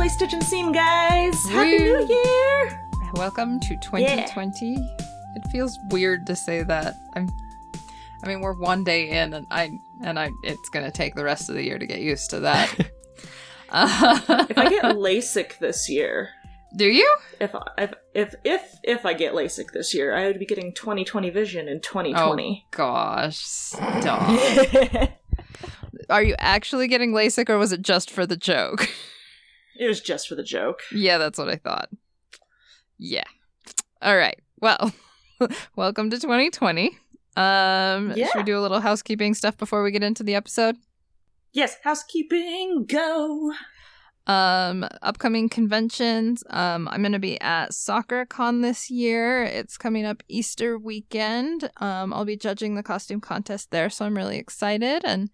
Cosplay Stitch and Seam, guys! Happy New Year! Welcome to 2020. Yeah. It feels weird to say that. I mean, we're one day in, and it's gonna take the rest of the year to get used to that. If I get LASIK this year, do you? If I get LASIK this year, I would be getting 20/20 vision in 2020. Oh gosh, stop! Are you actually getting LASIK, or was it just for the joke? It was just for the joke. Yeah, that's what I thought. Yeah. All right. Well, welcome to 2020. Should we do a little housekeeping stuff before we get into the episode? Yes, housekeeping, go! Upcoming conventions. I'm going to be at SoccerCon this year. It's coming up Easter weekend. I'll be judging the costume contest there, so I'm really excited and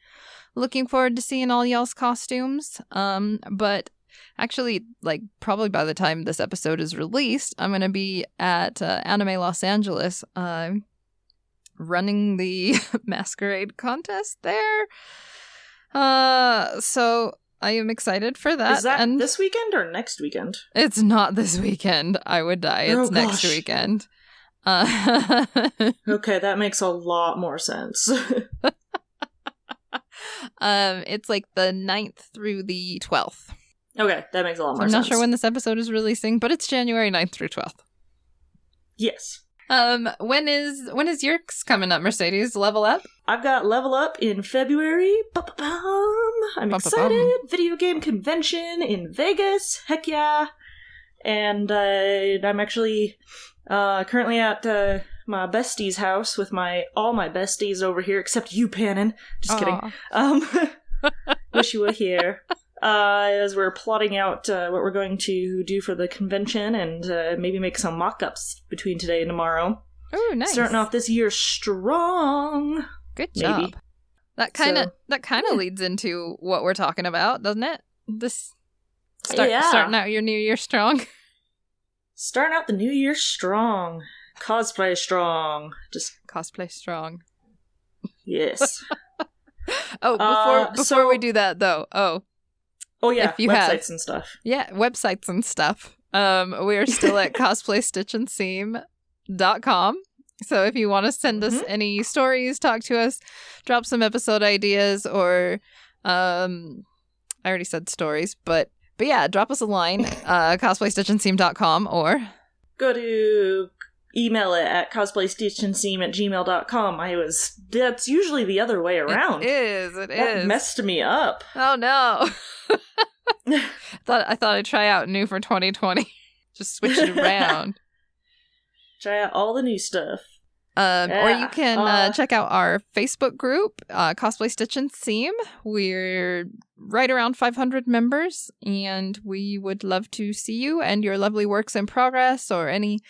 looking forward to seeing all y'all's costumes. But actually, like, probably by the time this episode is released, I'm going to be at Anime Los Angeles, running the masquerade contest there. So I am excited for that. Is that this weekend or next weekend? It's not this weekend. I would die. It's next weekend. Okay, that makes a lot more sense. It's like the 9th through the 12th. Okay, that makes a lot more sense. I'm not sure when this episode is releasing, but it's January 9th through 12th. Yes. When is yours coming up, Mercedes? Level Up? I've got Level Up in February. I'm excited. Video game convention in Vegas. Heck yeah. And I'm actually currently at my bestie's house with all my besties over here, except you, Pannon. Just kidding. Wish you were here. As we're plotting out what we're going to do for the convention and maybe make some mock-ups between today and tomorrow. Oh, nice. Starting off this year strong. Good job. Maybe. That kind of leads into what we're talking about, doesn't it? Starting out your new year strong. Starting out the new year strong. Cosplay strong. Just cosplay strong. Yes. Before we do that though. Oh yeah, websites and stuff. Yeah, websites and stuff. We are still at cosplaystitchandseam.com. So if you want to send us any stories, talk to us, drop some episode ideas, or I already said stories, but yeah, drop us a line, cosplaystitchandseam.com, or go to email it at cosplaystitchandseam@gmail.com. That's usually the other way around. It is. That messed me up. Oh no. I thought I'd try out new for 2020. Just switch it around. Try out all the new stuff. Or you can check out our Facebook group, Cosplay Stitch and Seam. We're right around 500 members, and we would love to see you and your lovely works in progress, or any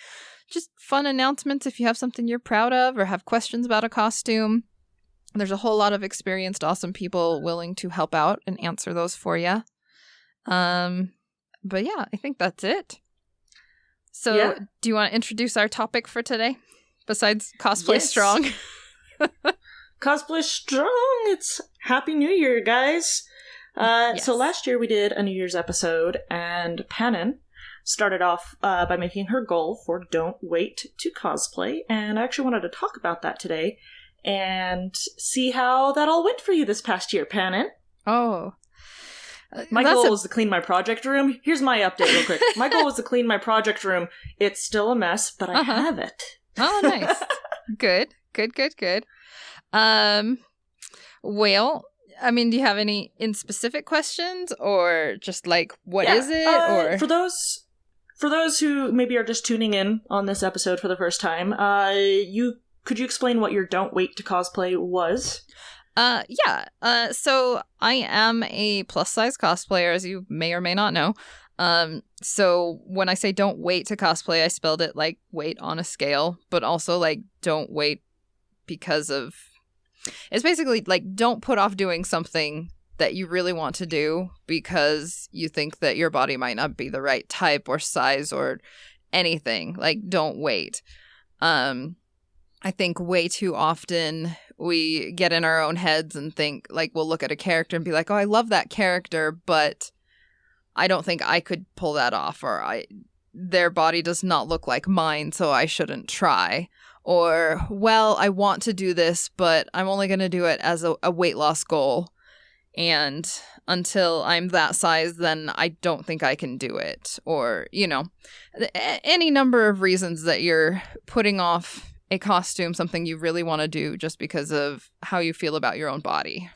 just fun announcements if you have something you're proud of or have questions about a costume. There's a whole lot of experienced, awesome people willing to help out and answer those for you. But yeah, I think that's it. So, Do you want to introduce our topic for today? Besides cosplay strong? Cosplay strong! It's Happy New Year, guys! So last year we did a New Year's episode, and Pannon started off by making her goal for Don't Wait to Cosplay, and I actually wanted to talk about that today and see how that all went for you this past year, Pannon. Oh. My goal was to clean my project room. Here's my update real quick. My goal was to clean my project room. It's still a mess, but I have it. Oh, nice. Good. Well, I mean, do you have any specific questions, or just like, what is it? Or for those who maybe are just tuning in on this episode for the first time, could you explain what your Don't Wait to Cosplay was? So I am a plus size cosplayer, as you may or may not know. So when I say don't wait to cosplay, I spelled it like wait on a scale, but also like don't wait because of, it's basically like don't put off doing something that you really want to do because you think that your body might not be the right type or size or anything. Like, don't wait. I think way too often we get in our own heads and think, like, we'll look at a character and be like, oh, I love that character, but I don't think I could pull that off, or their body does not look like mine, so I shouldn't try. Or, well, I want to do this, but I'm only going to do it as a weight loss goal. And until I'm that size, then I don't think I can do it. Or, any number of reasons that you're putting off a costume, something you really want to do just because of how you feel about your own body.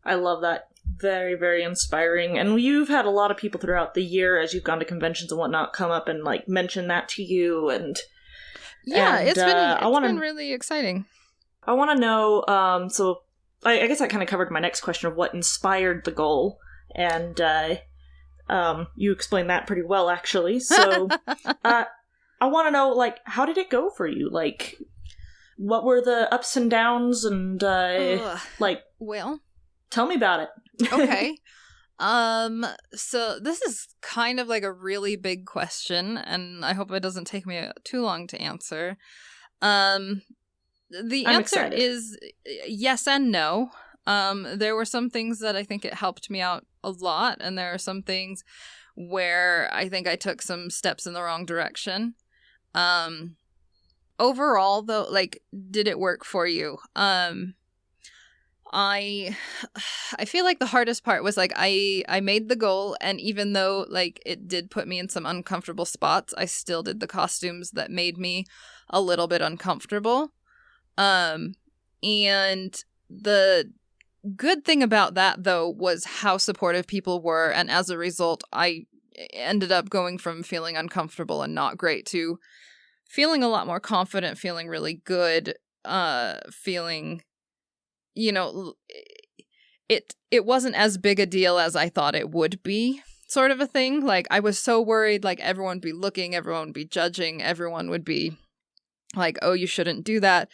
I love that. Very, very inspiring. And you've had a lot of people throughout the year, as you've gone to conventions and whatnot, come up and mention that to you. And it's been really exciting. I want to know, so I guess that kind of covered my next question of what inspired the goal. And you explained that pretty well, actually. So I want to know, how did it go for you? What were the ups and downs? And, well, tell me about it. Okay. So this is kind of a really big question, and I hope it doesn't take me too long to answer. The answer is yes and no. There were some things that I think it helped me out a lot, and there are some things where I think I took some steps in the wrong direction. Overall, though, did it work for you? I feel like the hardest part was I made the goal, and even though it did put me in some uncomfortable spots, I still did the costumes that made me a little bit uncomfortable. And the good thing about that, though, was how supportive people were, and as a result, I ended up going from feeling uncomfortable and not great to feeling a lot more confident, feeling really good, feeling, it wasn't as big a deal as I thought it would be, sort of a thing. I was so worried, everyone would be looking, everyone would be judging, everyone would be oh, you shouldn't do that.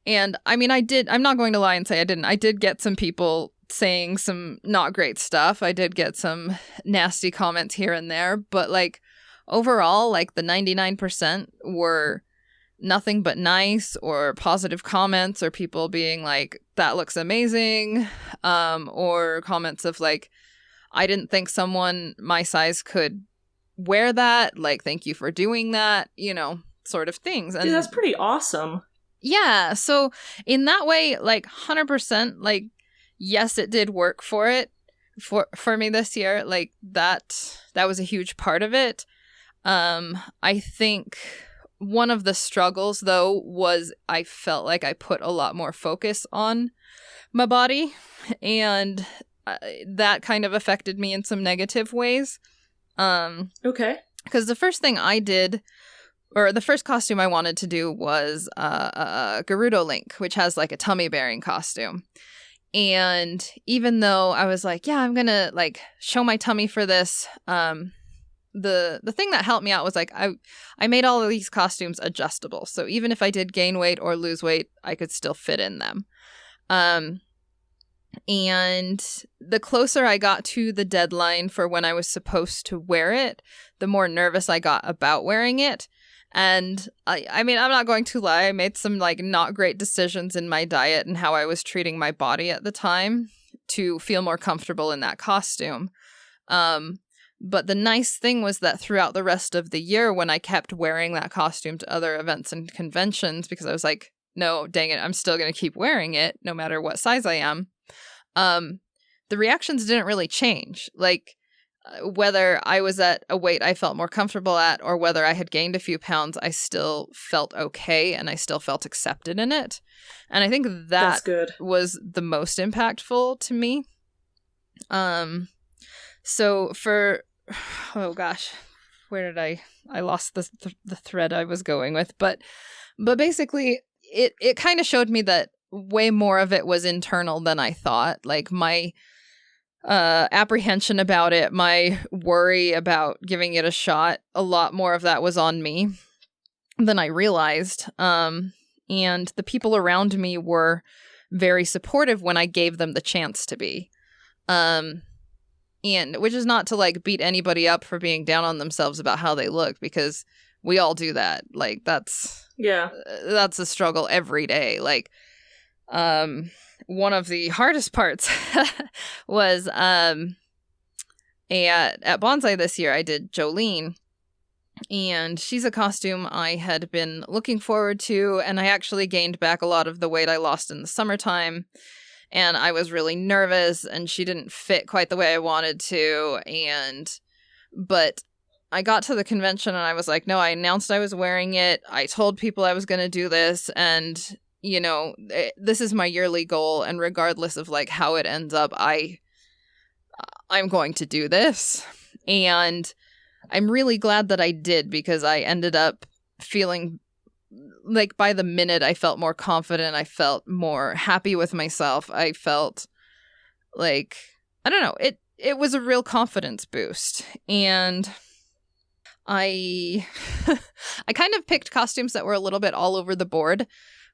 And I mean, I'm not going to lie and say I didn't. I did get some people saying some not great stuff. I did get some nasty comments here and there, but overall, the 99% were nothing but nice or positive comments, or people being that looks amazing, or comments of I didn't think someone my size could wear that, thank you for doing that, sort of things. And dude, that's pretty awesome. Yeah, so in that way, 100%, yes, it did work for me this year. That was a huge part of it. I think one of the struggles, though, was I felt like I put a lot more focus on my body, and that kind of affected me in some negative ways. Okay. Because the first thing I did, or the first costume I wanted to do, was a Gerudo Link, which has a tummy bearing costume. And even though I was yeah, I'm gonna show my tummy for this, the thing that helped me out was I made all of these costumes adjustable, so even if I did gain weight or lose weight, I could still fit in them. And the closer I got to the deadline for when I was supposed to wear it, the more nervous I got about wearing it. And I mean, I'm not going to lie, I made some not great decisions in my diet and how I was treating my body at the time to feel more comfortable in that costume. But the nice thing was that throughout the rest of the year, when I kept wearing that costume to other events and conventions, because I was no, dang it, I'm still going to keep wearing it no matter what size I am, the reactions didn't really change. Whether I was at a weight I felt more comfortable at, or whether I had gained a few pounds, I still felt okay, and I still felt accepted in it. And I think that was the most impactful to me. So for, oh gosh, where did I lost the thread I was going with, but basically it kind of showed me that way more of it was internal than I thought. My apprehension about it, my worry about giving it a shot, a lot more of that was on me than I realized. And the people around me were very supportive when I gave them the chance to be. And which is not to beat anybody up for being down on themselves about how they look, because we all do that. That's a struggle every day. One of the hardest parts was at Bonsai this year, I did Jolene. And she's a costume I had been looking forward to, and I actually gained back a lot of the weight I lost in the summertime. And I was really nervous, and she didn't fit quite the way I wanted to. But I got to the convention, and I was like, no, I announced I was wearing it. I told people I was going to do this, and, you know, this is my yearly goal. And regardless of, like, how it ends up, I'm going to do this. And I'm really glad that I did, because I ended up feeling like by the minute I felt more confident. I felt more happy with myself. I felt like, I don't know, it was a real confidence boost. And I kind of picked costumes that were a little bit all over the board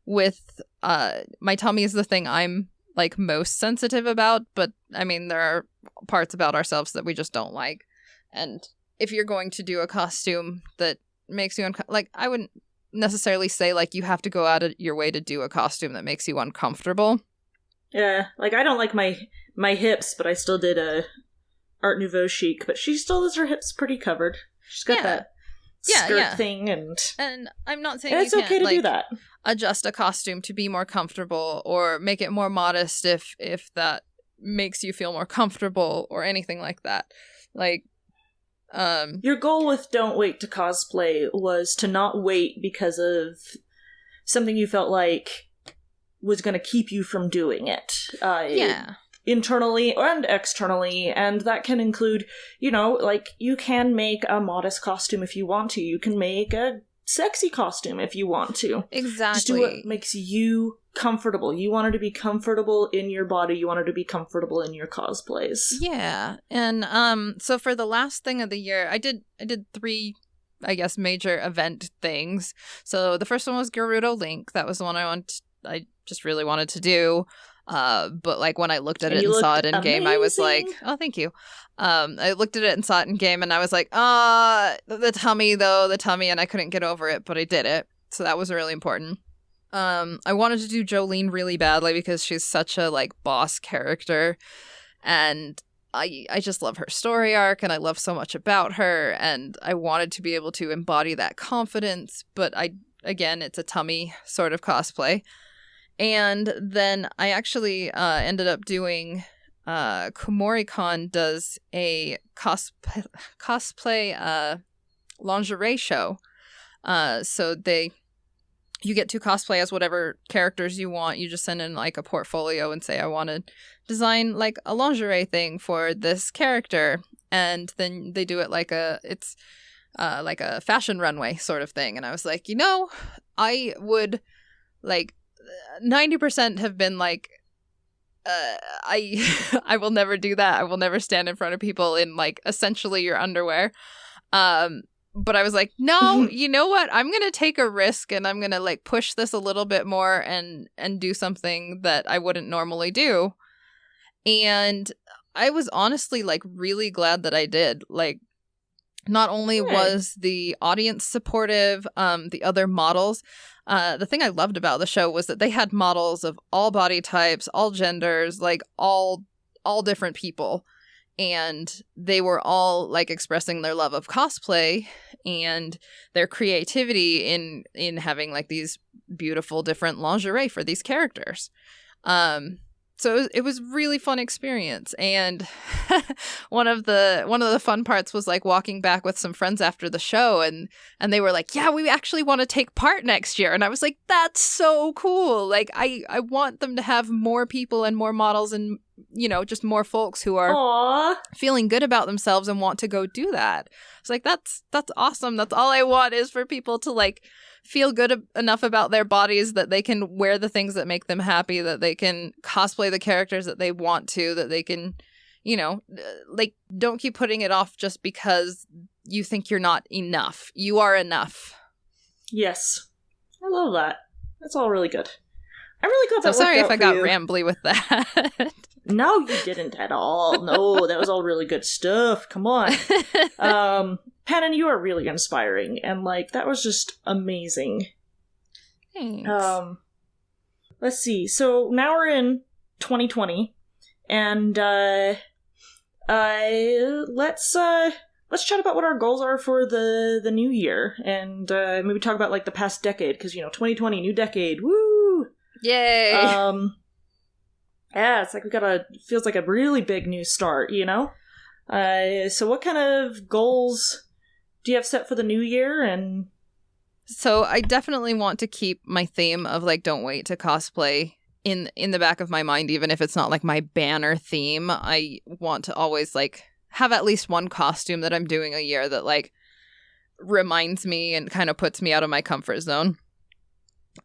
with my tummy is the thing I'm like most sensitive about, but I mean there are parts about ourselves that we just don't like. And if you're going to do a costume that makes you like, I wouldn't necessarily say like you have to go out of your way to do a costume that makes you uncomfortable. Yeah, like I don't like my hips, but I still did a Art Nouveau chic, but she still has her hips pretty covered. She's got that skirt thing, and I'm not saying it's okay to do that. Adjust a costume to be more comfortable or make it more modest if that makes you feel more comfortable or anything like that. Like, your goal with Don't Wait to Cosplay was to not wait because of something you felt like was going to keep you from doing it. Internally and externally, and that can include, you know, like, you can make a modest costume if you want to. You can make a sexy costume if you want to. Exactly. Just do what makes you comfortable. You wanted to be comfortable in your body. You wanted to be comfortable in your cosplays. Yeah. And so for the last thing of the year, I did 3, I guess, major event things. So the first one was Gerudo Link. That was the one I just really wanted to do. But like when I looked at it and saw it in game, I was like, oh, thank you. I looked at it and saw it in game, and I was like, the tummy, and I couldn't get over it, but I did it. So that was really important. I wanted to do Jolene really badly because she's such a like boss character, and I just love her story arc, and I love so much about her, and I wanted to be able to embody that confidence, but again, it's a tummy sort of cosplay. And then I actually ended up doing KomoriCon does a cosplay lingerie show. So you get to cosplay as whatever characters you want. You just send in like a portfolio and say, I want to design like a lingerie thing for this character. And then they do it like it's like a fashion runway sort of thing. And I was like, you know, I would like 90% have been like, I will never do that. I will never stand in front of people in like essentially your underwear. But I was like, no, you know what? I'm going to take a risk, and I'm going to like push this a little bit more and do something that I wouldn't normally do. And I was honestly like really glad that I did. Like, not only was the audience supportive, the other models, the thing I loved about the show was that they had models of all body types, all genders, like all different people. And they were all like expressing their love of cosplay and their creativity in having like these beautiful different lingerie for these characters. So it was really fun experience. And one of the fun parts was like walking back with some friends after the show, and they were like, yeah, we actually want to take part next year. And I was like, that's so cool. Like I want them to have more people and more models and, you know, just more folks who are feeling good about themselves and want to go do that. It's like, that's awesome. That's all I want, is for people to like feel good enough about their bodies that they can wear the things that make them happy, that they can cosplay the characters that they want to, that they can, you know, like, don't keep putting it off just because you think you're not enough. You are enough. Yes. I love that. That's all really good. I'm really glad that worked out. Sorry if I got you. rambly with that. No, you didn't at all. No, that was all really good stuff. Come on. Pannon, you are really inspiring, and like that was just amazing. Thanks. Let's see. So now we're in 2020, and let's chat about what our goals are for the new year, and maybe talk about like the past decade, because 2020, new decade, woo! Yay! Yeah, it's like feels like a really big new start, So what kind of goals do you have set for the new year? And so I definitely want to keep my theme of like don't wait to cosplay in the back of my mind, even if it's not like my banner theme. I want to always like have at least one costume that I'm doing a year that like reminds me and kind of puts me out of my comfort zone.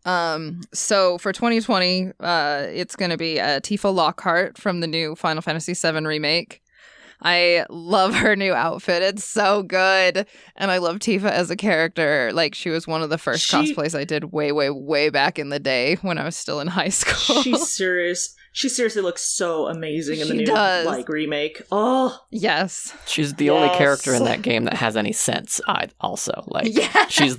So for 2020, it's going to be Tifa Lockhart from the new Final Fantasy VII remake. I love her new outfit. It's so good. And I love Tifa as a character. Like, she was one of the first cosplays I did way, way, way back in the day when I was still in high school. She seriously looks so amazing in the new like remake. Oh, yes. She's the only character in that game that has any sense. Also, like, she is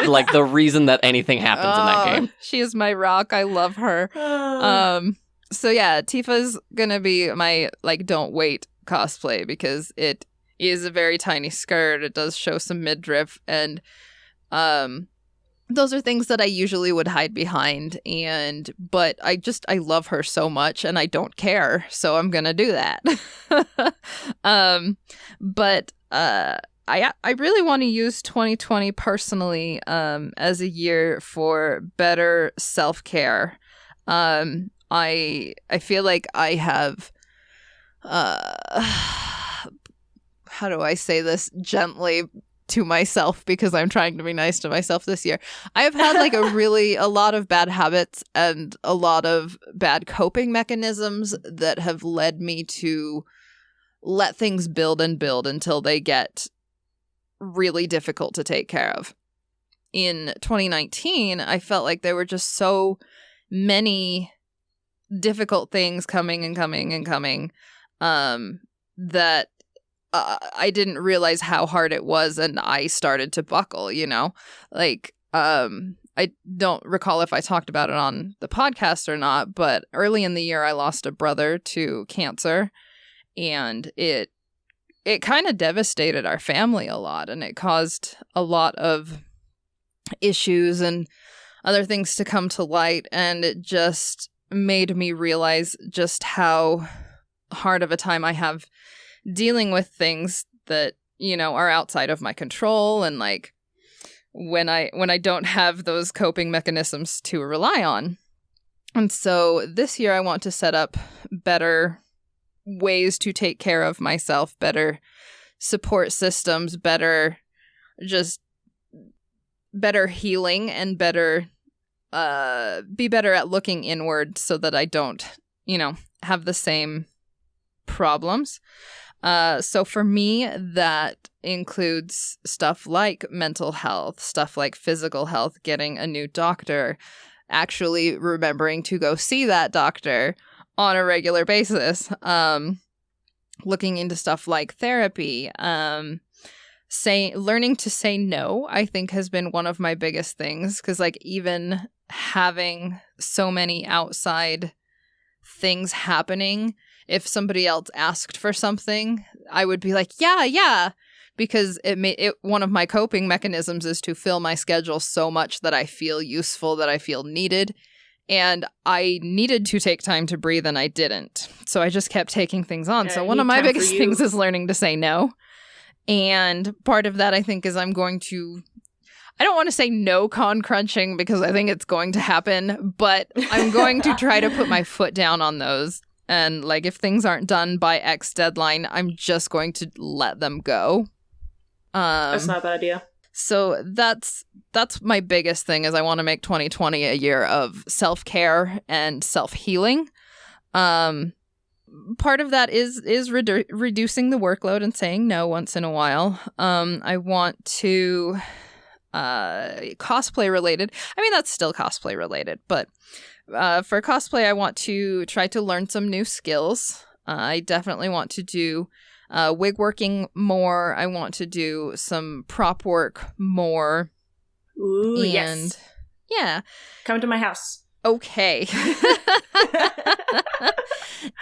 like the reason that anything happens in that game. She is my rock. I love her. So yeah, Tifa's gonna be my like don't wait cosplay because it is a very tiny skirt. It does show some midriff, and those are things that I usually would hide behind. But I love her so much, and I don't care, so I'm gonna do that. But I really want to use 2020 personally as a year for better self-care. I feel like I have how do I say this gently to myself, because I'm trying to be nice to myself this year. I have had like a lot of bad habits and a lot of bad coping mechanisms that have led me to let things build and build until they get really difficult to take care of. In 2019, I felt like there were just so many difficult things coming and coming and coming that I didn't realize how hard it was, and I started to buckle, like I don't recall if I talked about it on the podcast or not, but early in the year I lost a brother to cancer, and it kind of devastated our family a lot, and it caused a lot of issues and other things to come to light, and it just made me realize just how hard of a time I have dealing with things that, are outside of my control, and like when I don't have those coping mechanisms to rely on. And so this year I want to set up better ways to take care of myself, better support systems, better healing, and be better at looking inward so that I don't, have the same problems. So for me, that includes stuff like mental health, stuff like physical health, getting a new doctor, actually remembering to go see that doctor on a regular basis, looking into stuff like therapy, learning to say no, I think has been one of my biggest things, because like even having so many outside things happening, if somebody else asked for something, I would be like, yeah, because one of my coping mechanisms is to fill my schedule so much that I feel useful, that I feel needed. And I needed to take time to breathe, and I didn't. So I just kept taking things on. So one of my biggest things is learning to say no. And part of that, I think, is I don't want to say no con crunching, because I think it's going to happen, but I'm going to try to put my foot down on those. And like, if things aren't done by X deadline, I'm just going to let them go. That's not a bad idea. So that's my biggest thing, is I want to make 2020 a year of self-care and self-healing. Part of that is reducing the workload and saying no once in a while. I want to cosplay related. I mean, that's still cosplay related, but for cosplay, I want to try to learn some new skills. I definitely want to do wig working more. I want to do some prop work more. Ooh, yes. Yeah. Come to my house. Okay.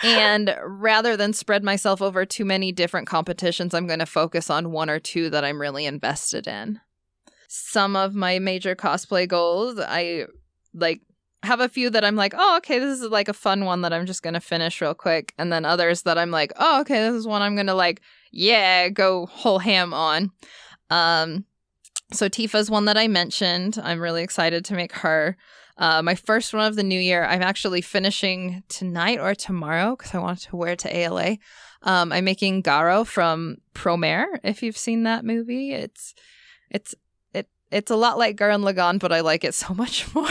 And rather than spread myself over too many different competitions, I'm going to focus on one or two that I'm really invested in. Some of my major cosplay goals, I have a few that I'm like, oh, okay, this is like a fun one that I'm just going to finish real quick. And then others that I'm like, oh, okay, this is one I'm going to go whole ham on. So Tifa's one that I mentioned. I'm really excited to make her. My first one of the new year, I'm actually finishing tonight or tomorrow because I want to wear it to ALA. I'm making Garo from Promare, if you've seen that movie. It's a lot like Gurren Lagann, but I like it so much more.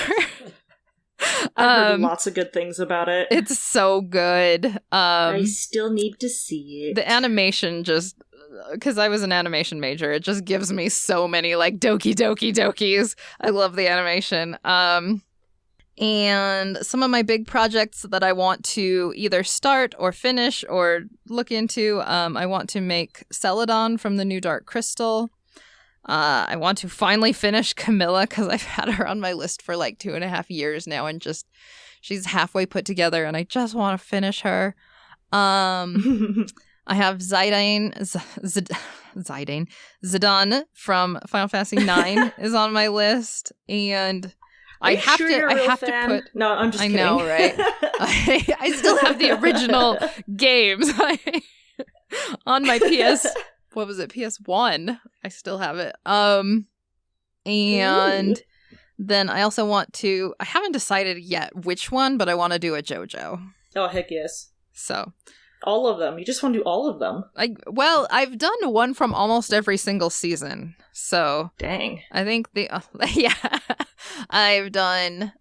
I've heard lots of good things about it. It's so good. I still need to see it. The animation just... Because I was an animation major, it just gives me so many, like, doki dokis. I love the animation. And some of my big projects that I want to either start or finish or look into, I want to make Celadon from the new Dark Crystal. I want to finally finish Camilla because I've had her on my list for like 2.5 years now, and just she's halfway put together, and I just want to finish her. I have Zidane from Final Fantasy IX is on my list, and I have to put. No, I'm just kidding. I know, right? I still have the original games on my PS. What was it? PS1. I still have it. And then I also want to. I haven't decided yet which one, but I want to do a JoJo. Oh heck yes! So. All of them. You just want to do all of them. I've done one from almost every single season. So dang. I think I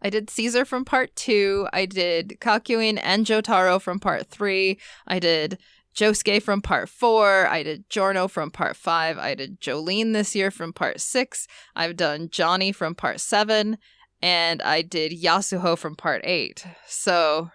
did Caesar from part 2. I did Kakyoin and Jotaro from part 3. I did Josuke from part 4. I did Giorno from part 5. I did Jolene this year from part 6. I've done Johnny from part 7. And I did Yasuho from part 8. So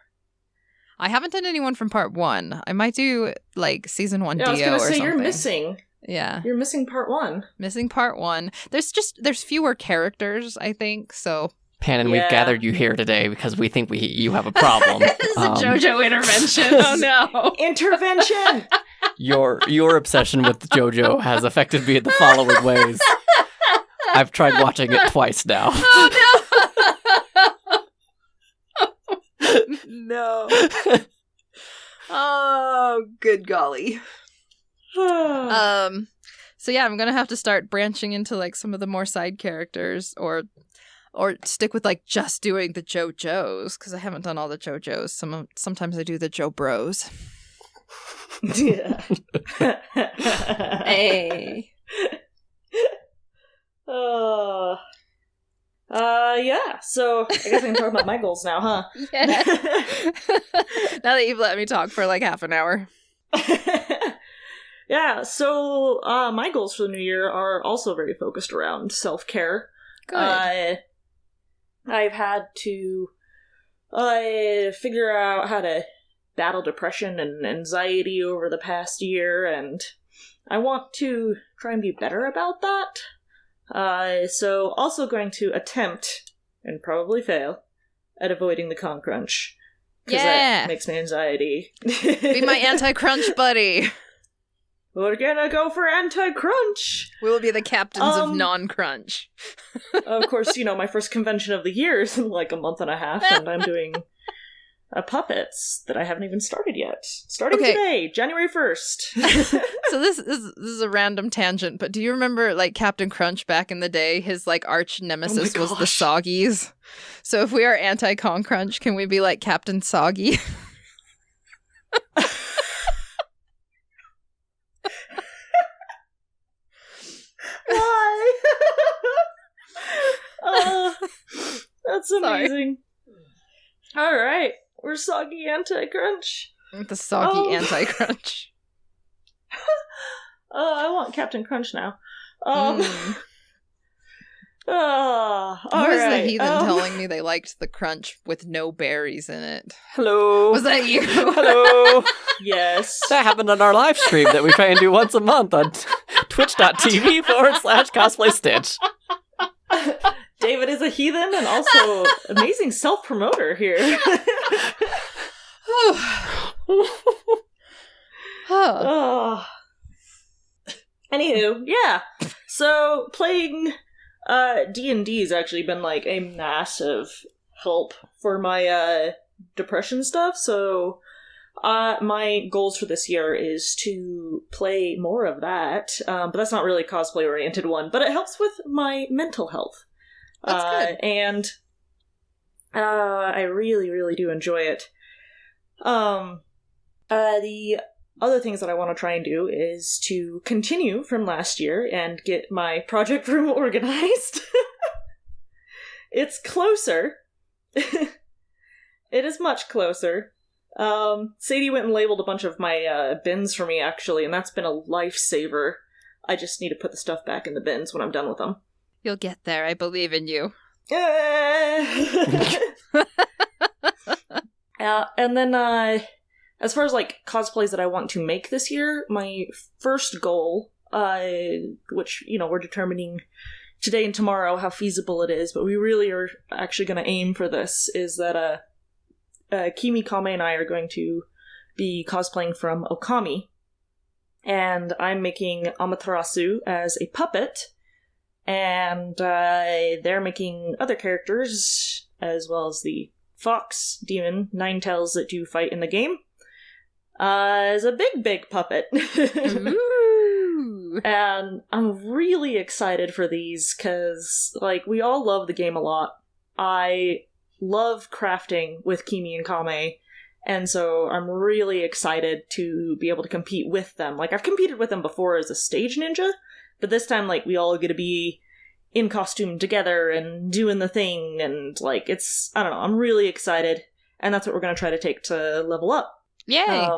I haven't done anyone from part 1. I might do, like, season 1 Dio or something. I was going to say, you're missing. Yeah. You're missing part 1. Missing part 1. There's fewer characters, I think, so. Pannon, we've gathered you here today because we think you have a problem. This is a JoJo intervention. Oh, no. Intervention! Your obsession with JoJo has affected me in the following ways. I've tried watching it twice now. Oh, no! No. Oh, good golly. So yeah, I'm gonna have to start branching into like some of the more side characters, or stick with like just doing the JoJos because I haven't done all the JoJos. Sometimes I do the Jo Bros. Yeah. Hey. Yeah, so I guess I can talk about my goals now, huh? Yeah. Now that you've let me talk for like half an hour. Yeah, so my goals for the new year are also very focused around self-care. Good. I've had to figure out how to battle depression and anxiety over the past year, and I want to try and be better about that. So also going to attempt, and probably fail, at avoiding the con crunch. Because that makes me anxiety. Be my anti-crunch buddy. We're gonna go for anti-crunch! We will be the captains of non-crunch. Of course, my first convention of the year is in like a month and a half, and I'm doing puppets that I haven't even started yet. Starting today, January 1st. So this is a random tangent, but do you remember like Captain Crunch back in the day? His like arch nemesis was the Soggies. So if we are anti-con crunch, can we be like Captain Soggy? Why? That's amazing. All right. We're Soggy Anti-Crunch. The Soggy Anti-Crunch. I want Captain Crunch now. Who was the heathen telling me they liked the crunch with no berries in it? Hello. Was that you? Hello. Yes. That happened on our live stream that we try and do once a month on twitch.tv/cosplay stitch. David is a heathen and also amazing self-promoter here. Oh. Anywho, yeah. So playing D&D has actually been like a massive help for my depression stuff. So my goals for this year is to play more of that. But that's not really a cosplay oriented one, but it helps with my mental health. That's good. And I really, really do enjoy it. The other things that I want to try and do is to continue from last year and get my project room organized. It's closer. It is much closer. Sadie went and labeled a bunch of my bins for me, actually, and that's been a lifesaver. I just need to put the stuff back in the bins when I'm done with them. You'll get there. I believe in you. And then, as far as, like, cosplays that I want to make this year, my first goal, which, you know, we're determining today and tomorrow how feasible it is, but we really are actually going to aim for this, is that, Kimi, Kame, and I are going to be cosplaying from Okami, and I'm making Amaterasu as a puppet, and they're making other characters, as well as the fox, demon, Ninetales that do fight in the game, as a big puppet. Ooh. And I'm really excited for these, because, like, we all love the game a lot. I love crafting with Kimi and Kame, and so I'm really excited to be able to compete with them. Like, I've competed with them before as a stage ninja, but this time, like, we all get to be in costume together and doing the thing, and, like, it's, I don't know, I'm really excited, and that's what we're going to try to take to level up. Yay!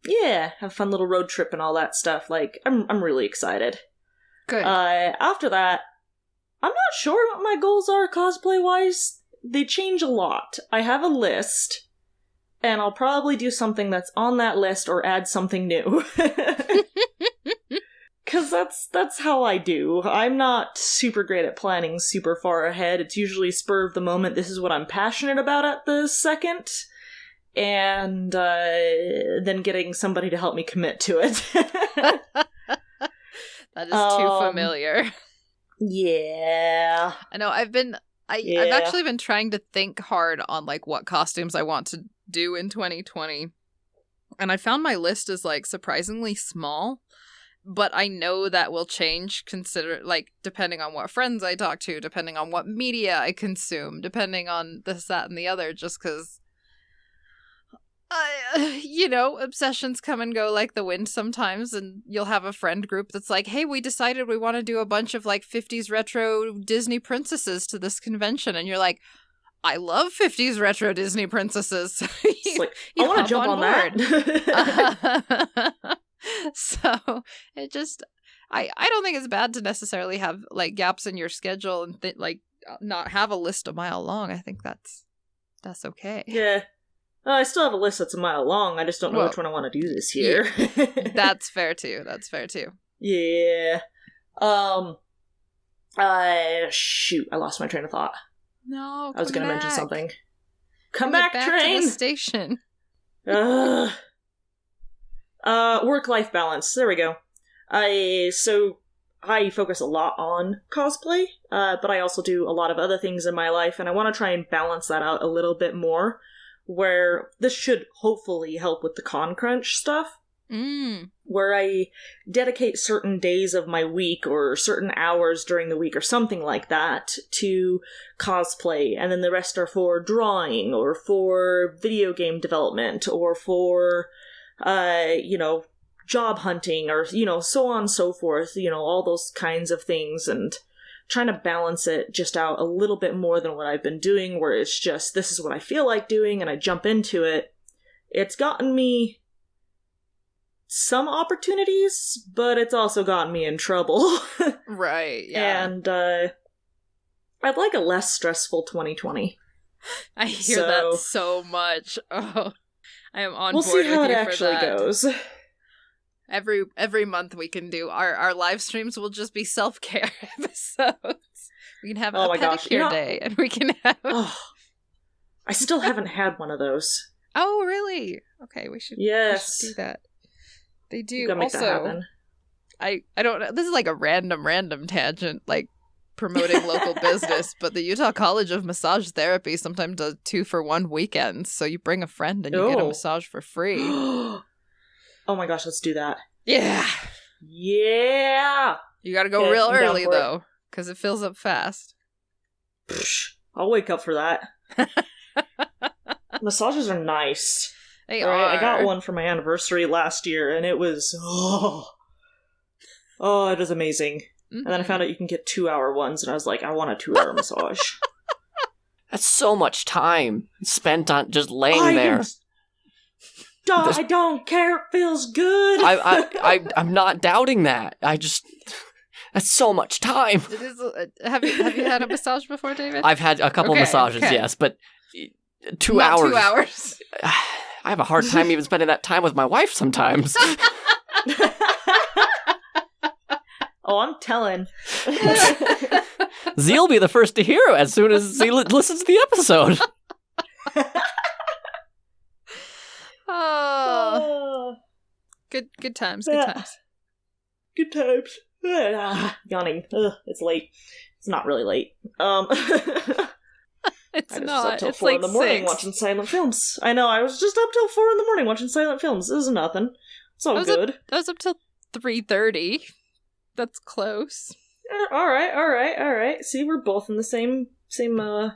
Yeah, have a fun little road trip and all that stuff. Like, I'm really excited. Good. After that, I'm not sure what my goals are cosplay-wise. They change a lot. I have a list, and I'll probably do something that's on that list or add something new. Because that's how I do. I'm not super great at planning super far ahead. It's usually spur of the moment. This is what I'm passionate about at the second. And then getting somebody to help me commit to it. That is too familiar. Yeah. I know, I've actually been trying to think hard on, like, what costumes I want to do in 2020. And I found my list is, like, surprisingly small. But I know that will change, depending on what friends I talk to, depending on what media I consume, depending on this, that, and the other, just because, obsessions come and go like the wind sometimes, and you'll have a friend group that's like, hey, we decided we want to do a bunch of, like, 50s retro Disney princesses to this convention, and you're like, I love 50s retro Disney princesses. It's like, I want to jump on that. So it just, I don't think it's bad to necessarily have, like, gaps in your schedule and not have a list a mile long. I think that's okay. Yeah. I still have a list that's a mile long. I just don't know which one I want to do this year. Yeah, that's fair too. Yeah. Shoot, I lost my train of thought. No, I was going to mention something. Come back, train! To the station. Work-life balance. There we go. I focus a lot on cosplay, but I also do a lot of other things in my life, and I want to try and balance that out a little bit more, where this should hopefully help with the con crunch stuff. Where I dedicate certain days of my week or certain hours during the week or something like that to cosplay, and then the rest are for drawing or for video game development or for job hunting or, so on and so forth, all those kinds of things, and trying to balance it just out a little bit more than what I've been doing, where it's just, this is what I feel like doing, and I jump into it. It's gotten me some opportunities, but it's also gotten me in trouble. Right, yeah. And I'd like a less stressful 2020. I hear that so much. Oh, I am on board with you for that. We'll see how it actually goes. Every month we can do our live streams will just be self-care episodes. We can have Oh a my gosh. pedicure day, and we can have... Oh, I still haven't had one of those. Oh, really? Okay, we should do that. They do. Gotta make that happen. I don't know. This is like a random tangent, like promoting local business, but the Utah College of Massage Therapy sometimes does 2-for-1 weekends. So you bring a friend and you get a massage for free. Oh my gosh, let's do that. Yeah. Yeah. You gotta go real early, though, because it fills up fast. I'll wake up for that. Massages are nice. They are. I got one for my anniversary last year, and it was... Oh, it was amazing. Mm-hmm. And then I found out you can get 2-hour ones, and I was like, I want a 2-hour massage. That's so much time spent on just laying there. I don't care. It feels good. I'm not doubting that. That's so much time. It is. Have you had a massage before, David? I've had a couple massages, yes, but 2 hours. Not 2 hours. I have a hard time even spending that time with my wife sometimes. Oh, I'm telling. Zee'll be the first to hear it as soon as Z listens to the episode. Oh. Good times. Good times. Good times. Yawning. It's late. It's not really late. It's I was not. up till it's 4 like in the morning 6. watching silent films. I know. I was just up till 4 in the morning watching silent films. This is nothing. It's all good. I was up till 3:30. That's close. All right. See, we're both in the same. I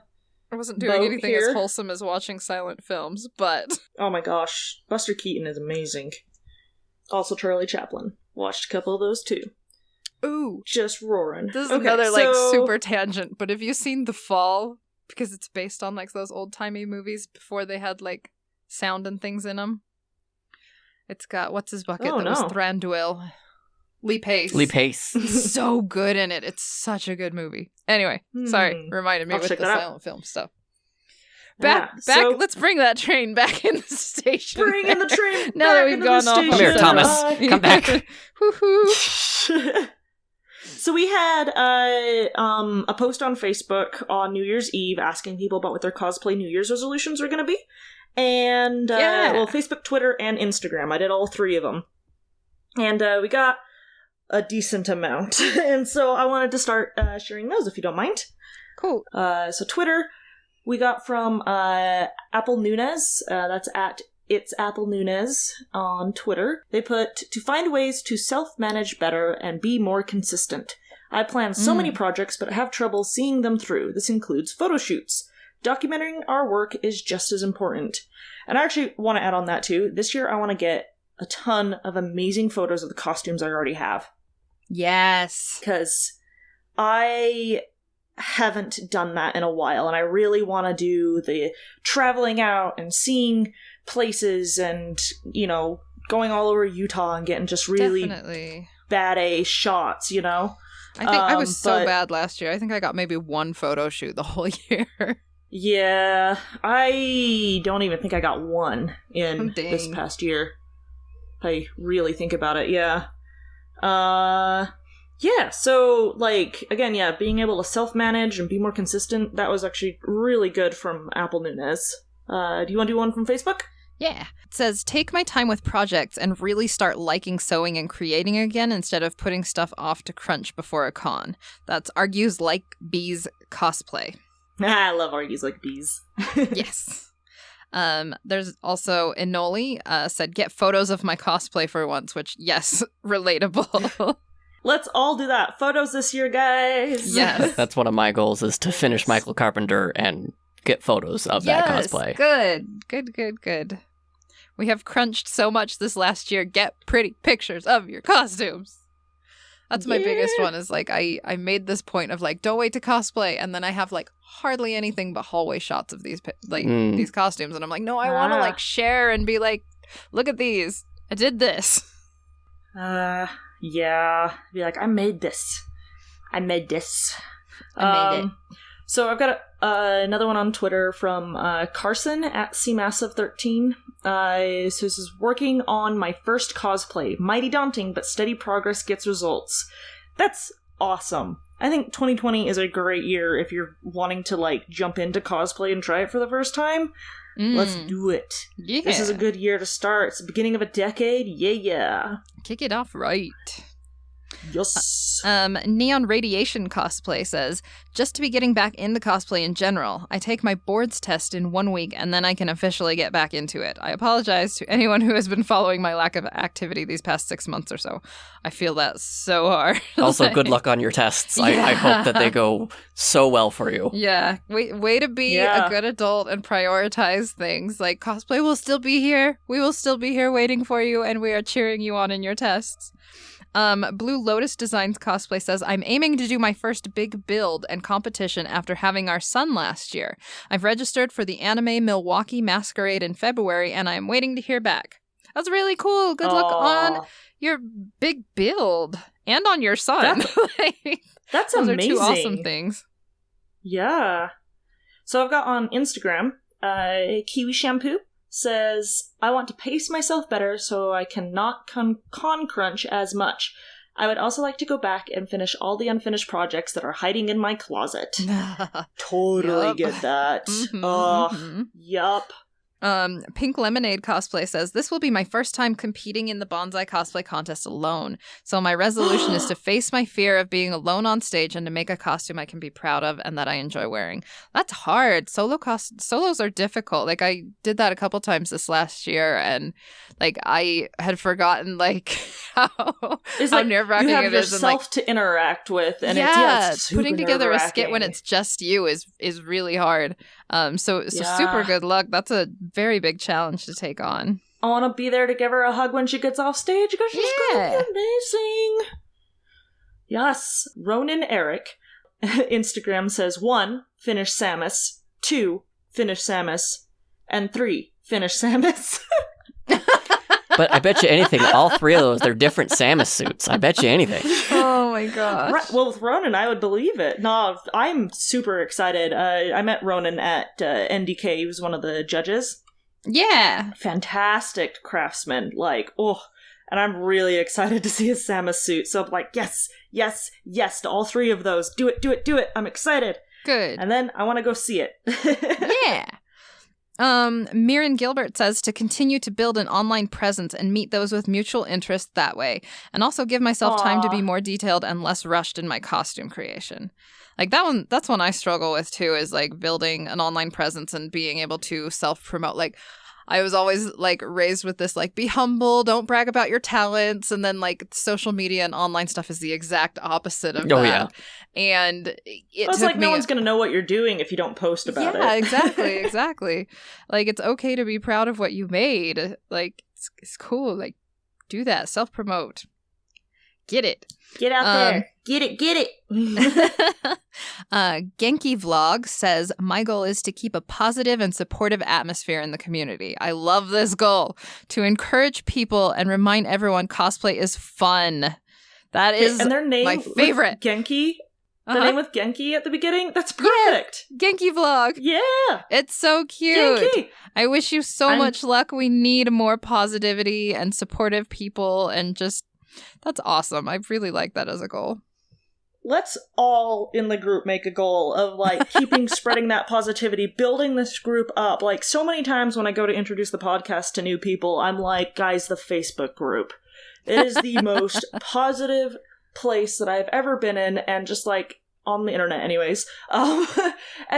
wasn't doing anything here. as wholesome as watching silent films, but... Oh my gosh. Buster Keaton is amazing. Also Charlie Chaplin. Watched a couple of those too. Ooh. Just roaring. This is another, super tangent, but have you seen The Fall? Because it's based on, those old-timey movies before they had, sound and things in them. It's got, what's his bucket was Thranduil? Lee Pace. So good in it. It's such a good movie. Anyway, sorry, reminded me with the silent film stuff. Back. Let's bring that train back in the station. Bring in the train. Now that we've gone off. Come here, Thomas. Come back. Woohoo. So we had a post on Facebook on New Year's Eve asking people about what their cosplay New Year's resolutions were going to be. And, Facebook, Twitter, and Instagram. I did all 3 of them. And we got a decent amount. And so I wanted to start sharing those, if you don't mind. Cool. So Twitter, we got from Apple Nunez. That's at It's Apple Nunez on Twitter. They put, to find ways to self-manage better and be more consistent. I plan so many projects, but I have trouble seeing them through. This includes photo shoots. Documenting our work is just as important. And I actually want to add on that too. This year I want to get a ton of amazing photos of the costumes I already have. Yes. Because I haven't done that in a while, and I really want to do the traveling out and seeing places and, going all over Utah and getting just really bad A shots, I think I was so bad last year. I think I got maybe 1 photo shoot the whole year. Yeah, I don't even think I got 1 in this past year. If I really think about it, yeah. So, again, being able to self-manage and be more consistent, that was actually really good from Apple Nunez. Do you want to do one from Facebook? Yeah. It says, take my time with projects and really start liking sewing and creating again instead of putting stuff off to crunch before a con. That's Argues Like Bees Cosplay. I love Argues Like Bees. Yes. There's also Inoli said, get photos of my cosplay for once, which, yes, relatable. Let's all do that. Photos this year, guys. Yes. That's one of my goals, is to finish Michael Carpenter and get photos of that cosplay. Good. We have crunched so much this last year. Get pretty pictures of your costumes. That's my biggest one, is I made this point of don't wait to cosplay, and then I have hardly anything but hallway shots of these these costumes, and I'm like, no, I want to share and be look at these, I did this. Yeah, be like, I made this. I made it. So I've got another one on Twitter from Carson at CMassive13. So this is working on my first cosplay. Mighty daunting, but steady progress gets results. That's awesome. I think 2020 is a great year if you're wanting to, like, jump into cosplay and try it for the first time. Let's do it. Yeah. This is a good year to start. It's the beginning of a decade. Yeah. Kick it off right. Yes. Neon Radiation Cosplay says, just to be getting back into cosplay in general. I take my boards test in 1 week and then I can officially get back into it. I apologize to anyone who has been following my lack of activity these past 6 months or so. I feel that so hard. Also, good luck on your tests. Yeah. I hope that they go so well for you. Yeah. Way to be a good adult and prioritize things. Like, cosplay will still be here. We will still be here waiting for you, and we are cheering you on in your tests. Blue Lotus Designs Cosplay says, I'm aiming to do my first big build and competition after having our son last year. I've registered for the Anime Milwaukee Masquerade in February, and I'm waiting to hear back. That's really cool. Good luck on your big build and on your son. That's those amazing. Those are 2 awesome things. Yeah. So I've got on Instagram, Kiwi Shampoo says, I want to pace myself better so I cannot con crunch as much. I would also like to go back and finish all the unfinished projects that are hiding in my closet. Totally get that. Yup. Pink Lemonade Cosplay says, this will be my first time competing in the Bonsai Cosplay Contest alone. So my resolution is to face my fear of being alone on stage and to make a costume I can be proud of and that I enjoy wearing. That's hard. Solos are difficult. Like, I did that a couple times this last year, and like I had forgotten like how nerve-wracking you have it is. Yourself and, like, to interact with, and it's putting together a skit when it's just you is really hard. So super good luck. That's a very big challenge to take on. I want to be there to give her a hug when she gets off stage because she's going to be amazing. Yes. Ronan Eric, Instagram says, 1, finish Samus. 2, finish Samus. And 3, finish Samus. But I bet you anything, all 3 of those, they're different Samus suits. I bet you anything. Oh my gosh. Right, well, with Ronan, I would believe it. No, I'm super excited. I met Ronan at NDK. He was one of the judges. Yeah. Fantastic craftsman. Like, and I'm really excited to see his Samus suit. So I'm like, yes, yes, yes to all 3 of those. Do it, do it, do it. I'm excited. Good. And then I want to go see it. Yeah. Mirren Gilbert says to continue to build an online presence and meet those with mutual interest that way, and also give myself time to be more detailed and less rushed in my costume creation. Like that's one I struggle with too, is like building an online presence and being able to self-promote. Like, I was always like raised with this, like, be humble, don't brag about your talents. And then like social media and online stuff is the exact opposite of that. Yeah. And it's like no one's going to know what you're doing if you don't post about it. Yeah, exactly. Like, it's okay to be proud of what you made. Like, it's cool. Like, do that. Self-promote. Get it. Get out there. Get it. Genki Vlog says, my goal is to keep a positive and supportive atmosphere in the community. I love this goal. To encourage people and remind everyone cosplay is fun. That is and their name my favorite. Genki. The name with Genki at the beginning? That's perfect. Yeah. Genki Vlog. Yeah. It's so cute. Genki. I wish you so much luck. We need more positivity and supportive people, and just, that's awesome. I really like that as a goal. Let's all in the group make a goal of like spreading that positivity, building this group up. Like, so many times when I go to introduce the podcast to new people, I'm like, guys, the Facebook group. It is the most positive place that I've ever been in, and just like on the internet anyways. And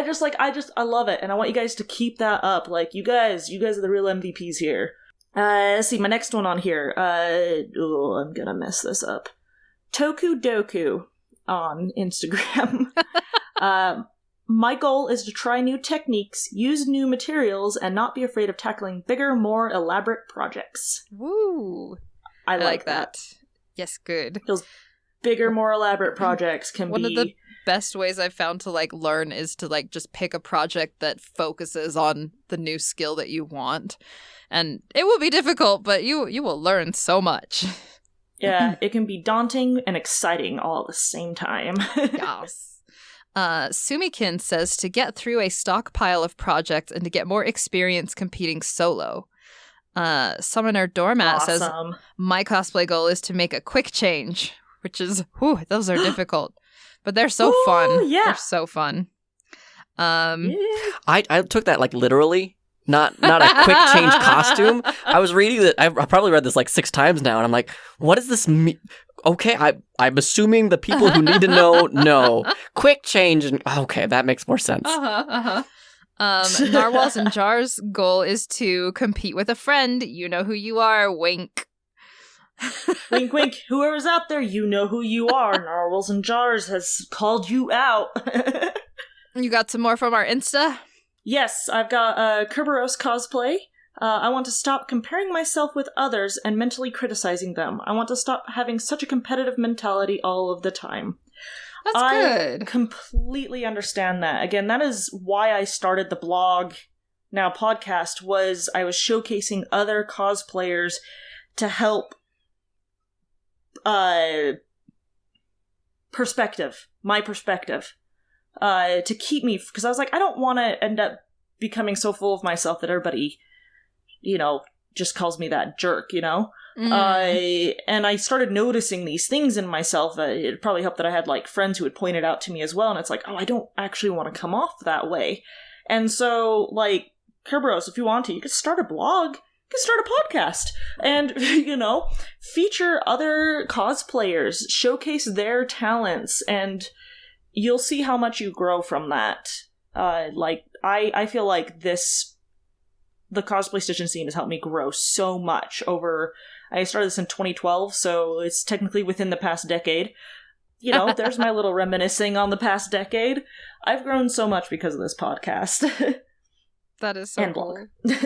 just like, I love it. And I want you guys to keep that up. Like, you guys are the real MVPs here. Let's see, my next one on here. I'm gonna mess this up. Toku Doku on Instagram. My goal is to try new techniques, use new materials, and not be afraid of tackling bigger, more elaborate projects. Woo! I like that. Yes, good. Those bigger, more elaborate projects can One of the best ways I've found to like learn is to like just pick a project that focuses on the new skill that you want. And it will be difficult, but you will learn so much. Yeah, it can be daunting and exciting all at the same time. Yes. Sumikin says to get through a stockpile of projects and to get more experience competing solo. Summoner Doormat says, my cosplay goal is to make a quick change, which is, those are difficult. But they're so fun. Yeah. They're so fun. I took that like literally. Not a quick change costume. I was reading that. I probably read this like 6 times now, and I'm like, what does this mean? Okay, I'm assuming the people who need to know. Quick change, and okay, that makes more sense. Narwhals and Jars' goal is to compete with a friend. You know who you are. Wink. Wink, wink. Whoever's out there, you know who you are. Narwhals and Jars has called you out. You got some more from our Insta? Yes, I've got Kerberos Cosplay. I want to stop comparing myself with others and mentally criticizing them. I want to stop having such a competitive mentality all of the time. That's good. I completely understand that. Again, that is why I started the blog, now podcast, was I was showcasing other cosplayers to help my perspective. To keep me, because I was like, I don't want to end up becoming so full of myself that everybody, just calls me that jerk, and I started noticing these things in myself. It probably helped that I had like friends who had pointed out to me as well, and it's like, oh, I don't actually want to come off that way. And so, like, Kerberos, if you want to, you could start a blog, you could start a podcast, and, feature other cosplayers, showcase their talents, and you'll see how much you grow from that. I feel like the cosplay station scene has helped me grow so much over. I started this in 2012, so it's technically within the past decade. There's my little reminiscing on the past decade. I've grown so much because of this podcast. That is so and cool. blog.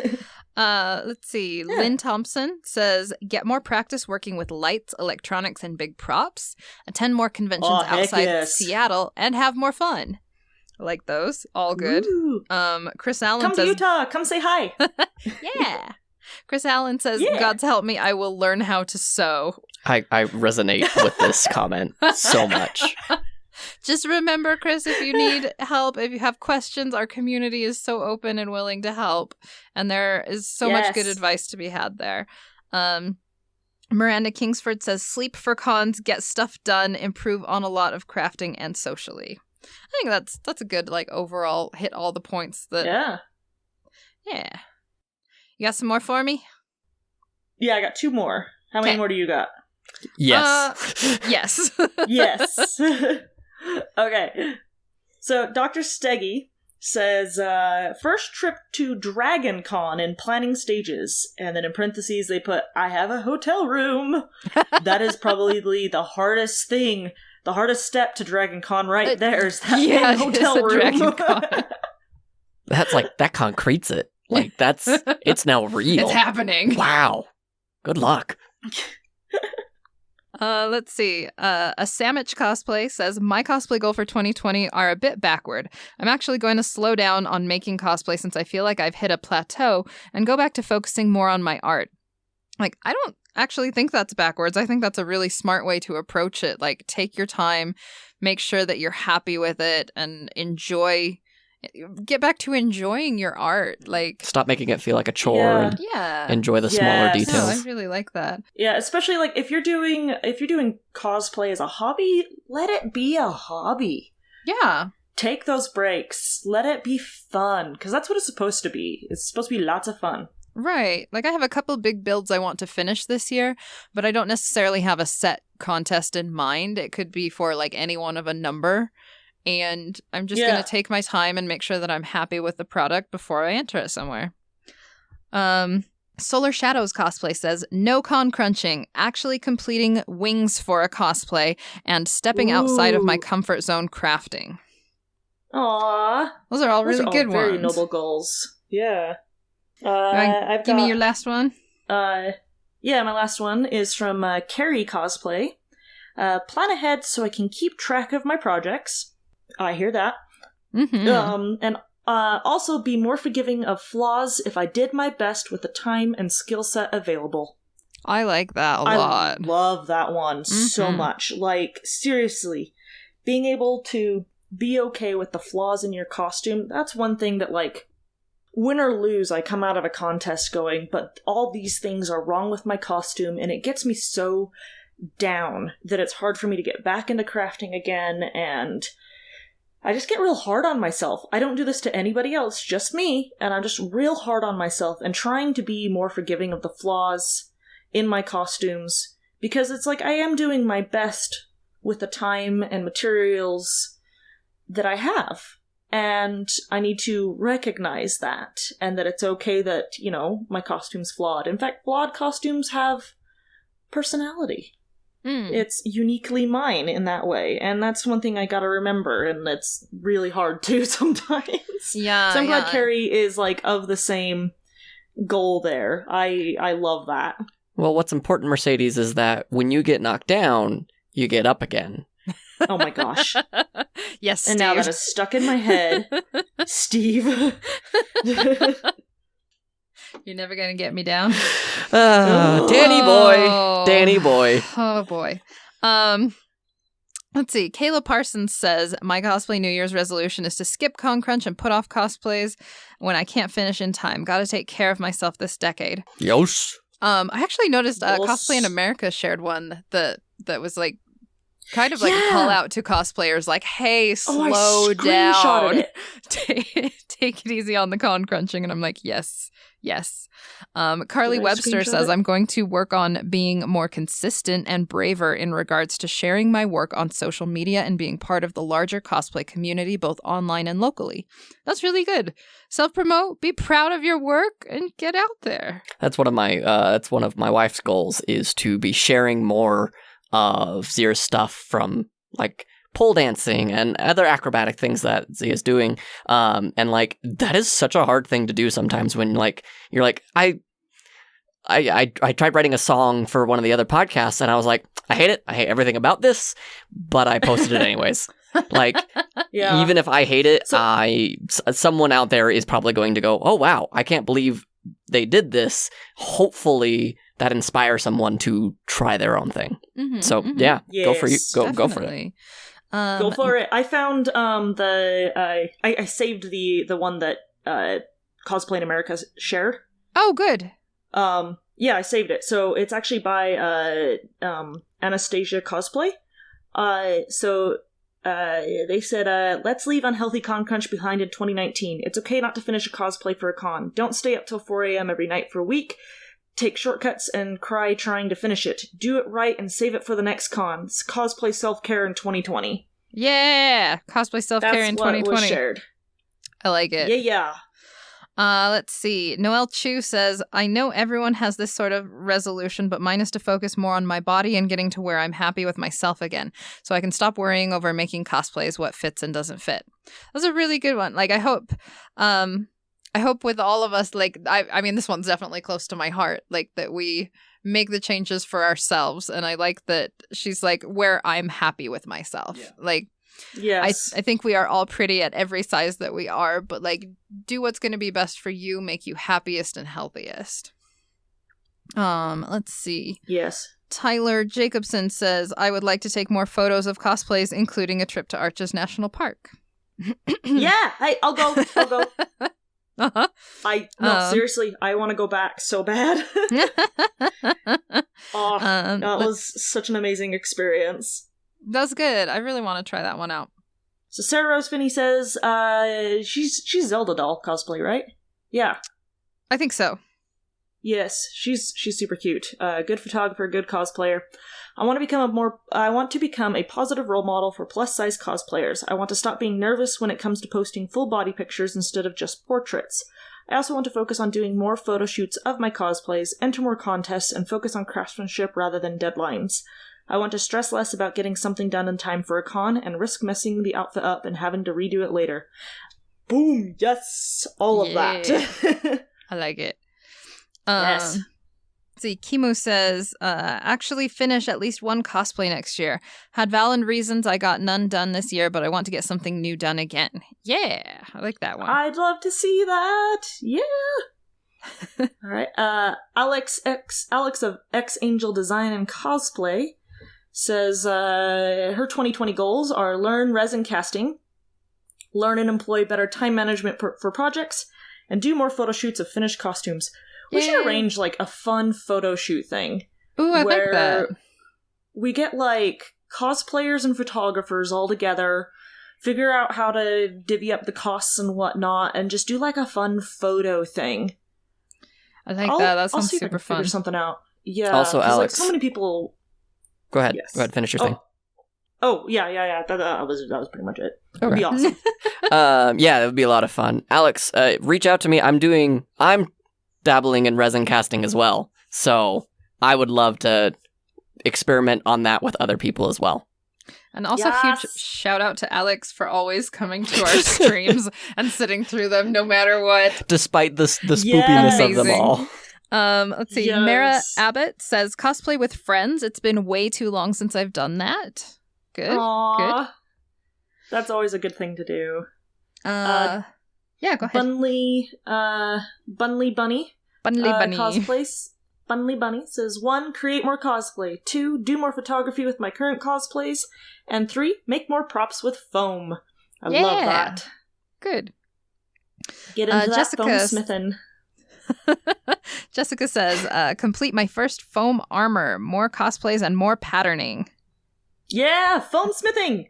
Let's see. Yeah. Lynn Thompson says, get more practice working with lights, electronics, and big props. Attend more conventions outside Seattle and have more fun. I like those. All good. Ooh. Chris Allen come says... to Utah. Come say hi. Yeah. Chris Allen says, God's help me, I will learn how to sew. I resonate with this comment so much. Just remember, Chris, if you need help, if you have questions, our community is so open and willing to help. And there is so much good advice to be had there. Miranda Kingsford says, sleep for cons, get stuff done, improve on a lot of crafting and socially. I think that's a good, like, overall hit all the points that... Yeah. You got some more for me? Yeah, I got 2 more. How many more do you got? Yes. Yes. Yes. Okay. So, Dr. Steggy says, first trip to Dragon Con in planning stages. And then in parentheses, they put, I have a hotel room. That is probably the hardest thing. The hardest step to Dragon Con right there is that hotel room. Dragon Con. That's like, that concretes it. Like, it's now real. It's happening. Wow. Good luck. Let's see. A Samich cosplay says, my cosplay goal for 2020 are a bit backward. I'm actually going to slow down on making cosplay since I feel like I've hit a plateau and go back to focusing more on my art. Like, I don't actually think that's backwards. I think that's a really smart way to approach it. Like, take your time, make sure that you're happy with it, and get back to enjoying your art. Like, stop making it feel like a chore and enjoy the smaller details. No, I really like that. Yeah, especially like if you're doing cosplay as a hobby, let it be a hobby. Yeah. Take those breaks. Let it be fun, because that's what it's supposed to be. It's supposed to be lots of fun. Right. Like, I have a couple big builds I want to finish this year, but I don't necessarily have a set contest in mind. It could be for, like, any one of a number. And I'm just going to take my time and make sure that I'm happy with the product before I enter it somewhere. Solar Shadows cosplay says, no con crunching, actually completing wings for a cosplay, and stepping outside of my comfort zone crafting. Aww. Those are all really good ones. Very noble goals. Yeah. Give me your last one. My last one is from Carrie Cosplay. Plan ahead so I can keep track of my projects. I hear that. Mm-hmm. And also be more forgiving of flaws if I did my best with the time and skill set available. I like that a lot. I love that one so much. Like, seriously, being able to be okay with the flaws in your costume, that's one thing that, like, win or lose, I come out of a contest going, but all these things are wrong with my costume, and it gets me so down that it's hard for me to get back into crafting again, and I just get real hard on myself. I don't do this to anybody else, just me, and I'm just real hard on myself and trying to be more forgiving of the flaws in my costumes, because it's like I am doing my best with the time and materials that I have. And I need to recognize that, and that it's okay that, you know, my costume's flawed. In fact, flawed costumes have personality. It's uniquely mine in that way, and that's one thing I gotta remember, and that's really hard too sometimes. Yeah, so I'm glad Carrie is, like, of the same goal there. I love that. Well, what's important, Mercedes, is that when you get knocked down, you get up again. Oh my gosh. Yes, Steve. And now that is stuck in my head. Steve. You're never gonna get me down. Danny boy. Danny boy. Oh boy. Let's see. Kayla Parsons says, my cosplay New Year's resolution is to skip Con Crunch and put off cosplays when I can't finish in time. Gotta take care of myself this decade. Yes. I actually noticed Cosplay in America shared one that was like kind of like a call out to cosplayers, like, hey, slow down. Take it easy on the con crunching. And I'm like, yes. Carly Webster says, I'm going to work on being more consistent and braver in regards to sharing my work on social media and being part of the larger cosplay community, both online and locally. That's really good. Self-promote, be proud of your work, and get out there. That's one of my wife's goals, is to be sharing more of Zia's stuff, from like pole dancing and other acrobatic things that Zia is doing. And like, that is such a hard thing to do sometimes when like, you're like, I tried writing a song for one of the other podcasts and I was like, I hate it. I hate everything about this, but I posted it anyways. Like, even if I hate it, someone out there is probably going to go, oh wow, I can't believe they did this. Hopefully that inspires someone to try their own thing. So yeah, go for you. Go for it. Go for it. I found I saved the one that Cosplay in America shared. Oh, good. Yeah, I saved it. So it's actually by Anastasia Cosplay. They said, let's leave unhealthy con crunch behind in 2019. It's okay not to finish a cosplay for a con. Don't stay up till 4 a.m. every night for a week. Take shortcuts and cry trying to finish it. Do it right and save it for the next con. It's cosplay self-care in 2020. Yeah! Cosplay self-care in 2020. That's what was shared. I like it. Yeah. Let's see. Noelle Chu says, I know everyone has this sort of resolution, but mine is to focus more on my body and getting to where I'm happy with myself again, so I can stop worrying over making cosplays what fits and doesn't fit. That's a really good one. Like, I hope with all of us, like, I mean, this one's definitely close to my heart, like, that we make the changes for ourselves. And I like that she's like, where I'm happy with myself. Yeah. Like, yes. I think we are all pretty at every size that we are, but like, do what's going to be best for you, make you happiest and healthiest. Let's see. Yes. Tyler Jacobson says, I would like to take more photos of cosplays, including a trip to Arches National Park. Yeah, I'll go. Uh-huh. Seriously, I want to go back so bad. That was such an amazing experience. That's good. I really want to try that one out. So Sarah Rose Finney says, she's Zelda doll cosplay, right? Yeah. I think so. Yes, she's super cute. Good photographer, good cosplayer. I want to become a positive role model for plus-size cosplayers. I want to stop being nervous when it comes to posting full body pictures instead of just portraits. I also want to focus on doing more photo shoots of my cosplays, enter more contests, and focus on craftsmanship rather than deadlines. I want to stress less about getting something done in time for a con and risk messing the outfit up and having to redo it later. Boom! Yes! All of that. I like it. Yes. See, Kimu says, actually finish at least one cosplay next year. Had valid reasons I got none done this year, but I want to get something new done again. Yeah, I like that one. I'd love to see that. Yeah. All right. Alex of X Angel Design and Cosplay says her 2020 goals are learn resin casting, learn and employ better time management for projects, and do more photo shoots of finished costumes. We should arrange, like, a fun photo shoot thing. Ooh, I like that. we get, like, cosplayers and photographers all together, figure out how to divvy up the costs and whatnot, and just do, like, a fun photo thing. I like that. That sounds I'll see if I super can figure fun. something out. Yeah. Also, 'cause, Alex. like, so many people... Go ahead. Yes. Go ahead. Finish your thing. Oh, yeah. That was pretty much it. It'd Okay. be awesome. Yeah, that would be a lot of fun. Alex, reach out to me. I'm dabbling in resin casting as well. So I would love to experiment on that with other people as well. And also huge shout out to Alex for always coming to our streams and sitting through them no matter what. Despite the spoopiness of them Amazing. all. Let's see. Yes. Mara Abbott says, cosplay with friends. It's been way too long since I've done that. Good. Aww. Good. That's always a good thing to do. Yeah, go ahead. Bunley Bunny. Bunny. Cosplays. Bunley Bunny says 1. Create more cosplay. 2. Do more photography with my current cosplays. And 3. Make more props with foam. I love that. Good. Get into that Jessica foam smithing. Jessica says, complete my first foam armor. More cosplays and more patterning. Yeah, foam smithing!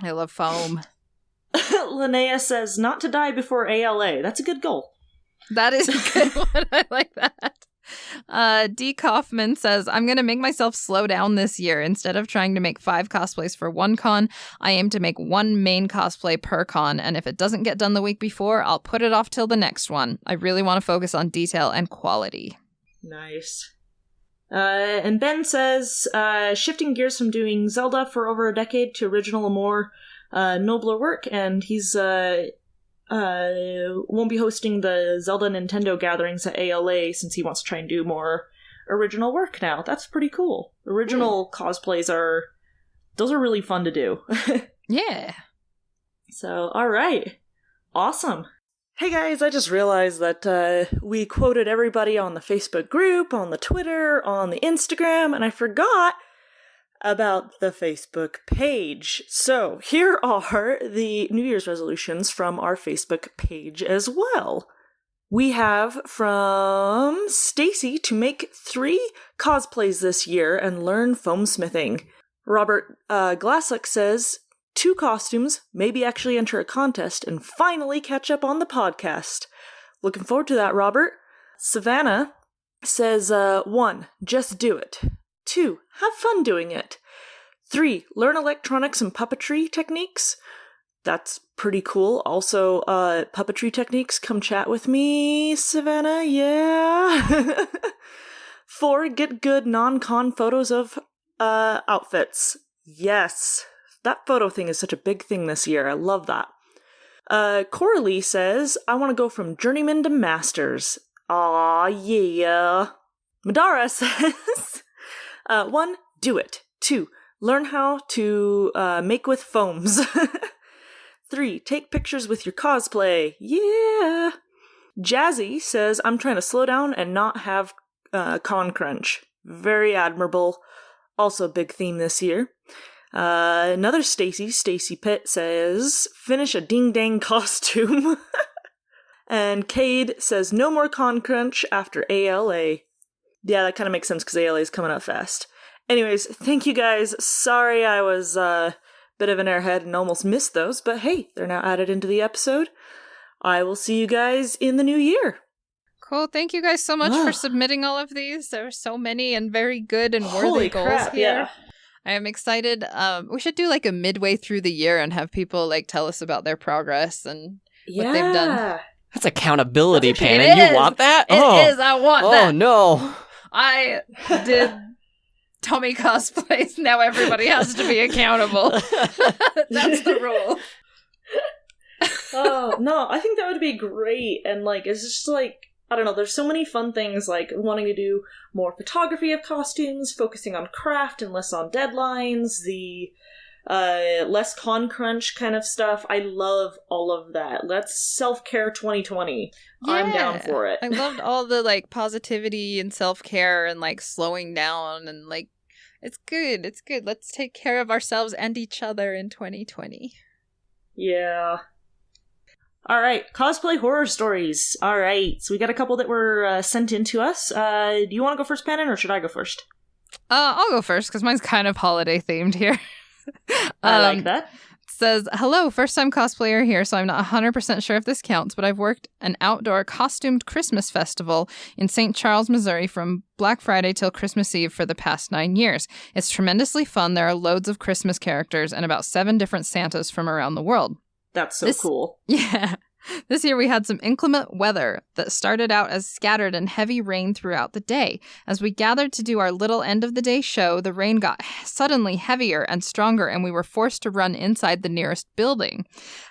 I love foam. Linnea says, not to die before ALA. That's a good goal. That is a good one. I like that. D. Kaufman says, I'm going to make myself slow down this year. Instead of trying to make 5 cosplays for one con, I aim to make 1 main cosplay per con. And if it doesn't get done the week before, I'll put it off till the next one. I really want to focus on detail and quality. Nice. And Ben says, shifting gears from doing Zelda for over a decade to original and more nobler work, and he's won't be hosting the Zelda Nintendo gatherings at ALA since he wants to try and do more original work now. That's pretty cool. Original cosplays are really fun to do. Yeah. So, alright. Awesome. Hey guys, I just realized that we quoted everybody on the Facebook group, on the Twitter, on the Instagram, and I forgot about the Facebook page. So here are the New Year's resolutions from our Facebook page as well. We have from Stacy to make 3 cosplays this year and learn foam smithing. Robert Glassick says 2 costumes, maybe actually enter a contest, and finally catch up on the podcast. Looking forward to that, Robert. Savannah says 1. Just do it. 2. Have fun doing it. 3. Learn electronics and puppetry techniques. That's pretty cool. Also, puppetry techniques, come chat with me, Savannah, yeah. 4. Get good non-con photos of outfits. Yes. That photo thing is such a big thing this year. I love that. Coralie says, I want to go from journeyman to masters. Aw, yeah. Madara says, 1. Do it. 2. Learn how to make with foams. 3. Take pictures with your cosplay. Yeah. Jazzy says, I'm trying to slow down and not have con crunch. Very admirable. Also a big theme this year. Another Stacy Pitt says, finish a ding-dang costume. And Cade says, no more con crunch after ALA. Yeah, that kind of makes sense because ALA is coming up fast. Anyways, thank you guys. Sorry I was a bit of an airhead and almost missed those, but hey, they're now added into the episode. I will see you guys in the new year. Cool. Thank you guys so much for submitting all of these. There are so many and very good and worthy Holy goals crap, here. yeah. I am excited. We should do like a midway through the year and have people like tell us about their progress and what they've done. That's accountability, It Pannon. is. You want that? It is. I want that. Oh, no. I did Tommy cosplays. Now everybody has to be accountable. That's the rule. Oh, no, I think that would be great. And, like, it's just, like, I don't know, there's so many fun things, like wanting to do more photography of costumes, focusing on craft and less on deadlines, the less con crunch kind of stuff. I love all of that. Let's self-care 2020. Yeah. I'm down for it. I loved all the, like, positivity and self-care and, like, slowing down and, like, it's good. It's good. Let's take care of ourselves and each other in 2020. Yeah. Alright, cosplay horror stories. Alright, so we got a couple that were sent in to us. Do you want to go first, Pannon, or should I go first? I'll go first because mine's kind of holiday themed here. I like that. Says, hello, first time cosplayer here, so I'm not 100% sure if this counts, but I've worked an outdoor costumed Christmas festival in St. Charles, Missouri from Black Friday till Christmas Eve for the past 9 years. It's tremendously fun. There are loads of Christmas characters and about 7 different Santas from around the world. That's so cool. Yeah. This year we had some inclement weather that started out as scattered and heavy rain throughout the day. As we gathered to do our little end of the day show, the rain got suddenly heavier and stronger and we were forced to run inside the nearest building.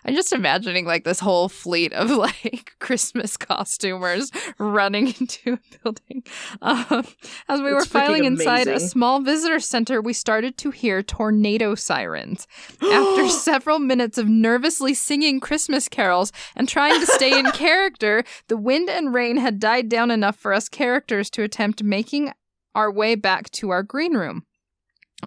I'm just imagining like this whole fleet of like Christmas costumers running into a building. As we were filing inside a small visitor center, we started to hear tornado sirens. After several minutes of nervously singing Christmas carols and trying to stay in character, the wind and rain had died down enough for us characters to attempt making our way back to our green room.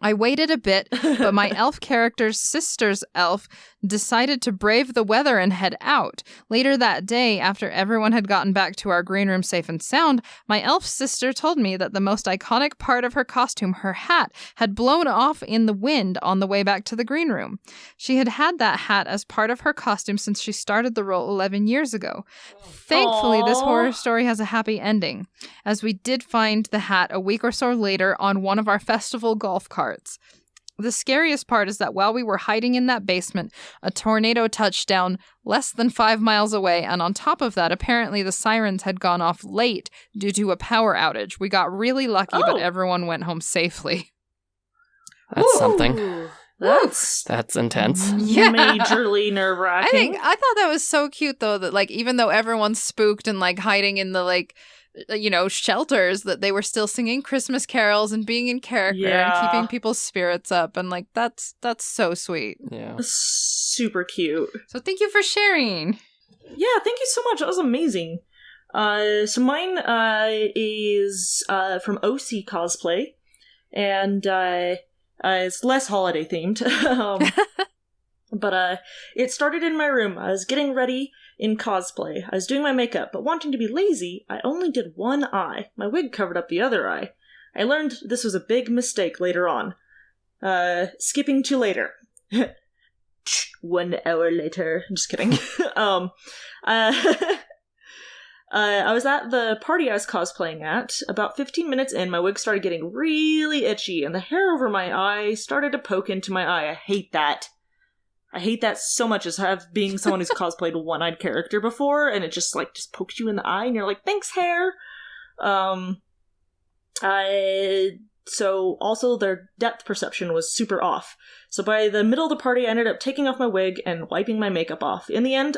I waited a bit, but my elf character's sister's elf decided to brave the weather and head out. Later that day, after everyone had gotten back to our green room safe and sound, my elf sister told me that the most iconic part of her costume, her hat, had blown off in the wind on the way back to the green room. She had had that hat as part of her costume since she started the role 11 years ago. Thankfully, this horror story has a happy ending, as we did find the hat a week or so later on one of our festival golf carts. The scariest part is that while we were hiding in that basement, a tornado touched down less than 5 miles away, and on top of that, apparently the sirens had gone off late due to a power outage. We got really lucky, but everyone went home safely. That's something. That's intense. Yeah. Majorly nerve-wracking. I thought that was so cute, though, that, like, even though everyone's spooked and, like, hiding in the, like, shelters, that they were still singing Christmas carols and being in character and keeping people's spirits up. And, like, that's so sweet. Yeah. Super cute. So thank you for sharing. Yeah, thank you so much. That was amazing. So mine is from OC Cosplay. And it's less holiday themed. But it started in my room. I was getting ready in cosplay. I was doing my makeup, but wanting to be lazy, I only did one eye. My wig covered up the other eye. I learned this was a big mistake later on. Skipping to later. 1 hour later. I'm just kidding. I was at the party I was cosplaying at. About 15 minutes in, my wig started getting really itchy, and the hair over my eye started to poke into my eye. I hate that. I hate that so much as being someone who's cosplayed a one-eyed character before, and it just pokes you in the eye, and you're like, thanks, hair! So also their depth perception was super off. So by the middle of the party, I ended up taking off my wig and wiping my makeup off. In the end,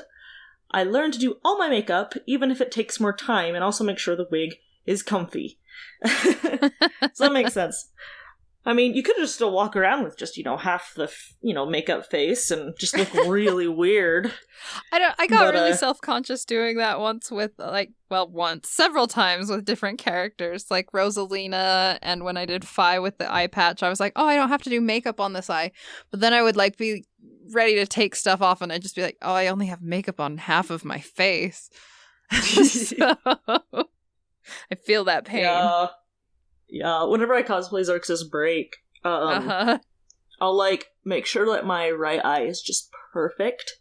I learned to do all my makeup, even if it takes more time, and also make sure the wig is comfy. So that makes sense. I mean, you could just still walk around with just, half the, makeup face and just look really weird. I got really self-conscious doing that once with, several times with different characters, like Rosalina, and when I did Fi with the eye patch, I was like, oh, I don't have to do makeup on this eye. But then I would, be ready to take stuff off, and I'd just be like, oh, I only have makeup on half of my face. So, I feel that pain. Yeah, whenever I cosplay Xerxes Break, I'll, make sure that my right eye is just perfect.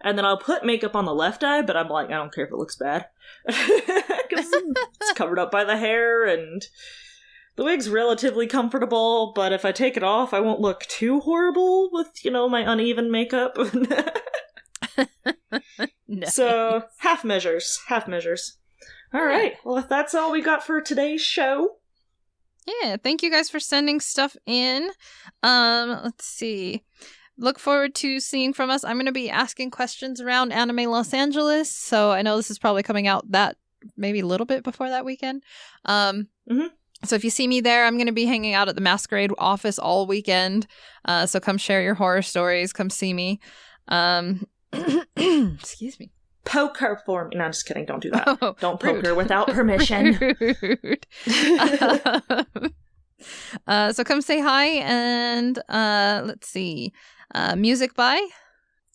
And then I'll put makeup on the left eye, but I'm like, I don't care if it looks bad. Because it's covered up by the hair, and the wig's relatively comfortable, but if I take it off, I won't look too horrible with, my uneven makeup. Nice. So, half measures. All right, well, if that's all we got for today's show... Yeah, thank you guys for sending stuff in. Let's see. Look forward to seeing from us. I'm going to be asking questions around Anime Los Angeles, so I know this is probably coming out that maybe a little bit before that weekend. So if you see me there, I'm going to be hanging out at the Masquerade office all weekend. So come share your horror stories. Come see me. Excuse me. Poker for me. No, I'm just kidding. Don't do that. Oh, don't rude. poker without permission. Rude. So come say hi, and let's see. Music by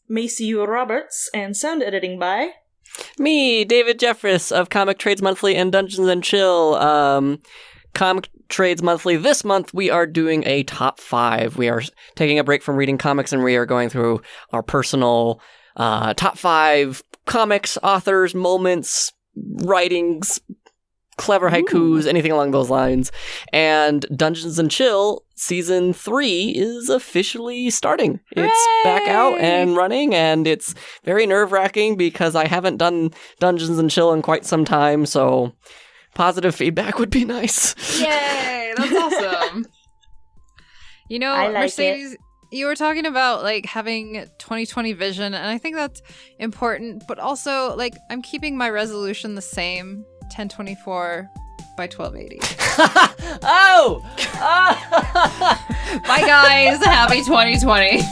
Macy Roberts, and sound editing by me, David Jeffress of Comic Trades Monthly and Dungeons and Chill. Comic Trades Monthly. This month, we are doing a top 5. We are taking a break from reading comics, and we are going through our personal top 5 comics, authors, moments, writings, clever haikus, anything along those lines. And Dungeons and Chill Season 3 is officially starting. Hooray! It's back out and running, and it's very nerve-wracking because I haven't done Dungeons and Chill in quite some time, so positive feedback would be nice. Yay! That's awesome. You know, I like Mercedes, you were talking about like having 2020 vision, and I think that's important, but also like I'm keeping my resolution the same, 1024 by 1280. Oh! Bye guys, happy 2020.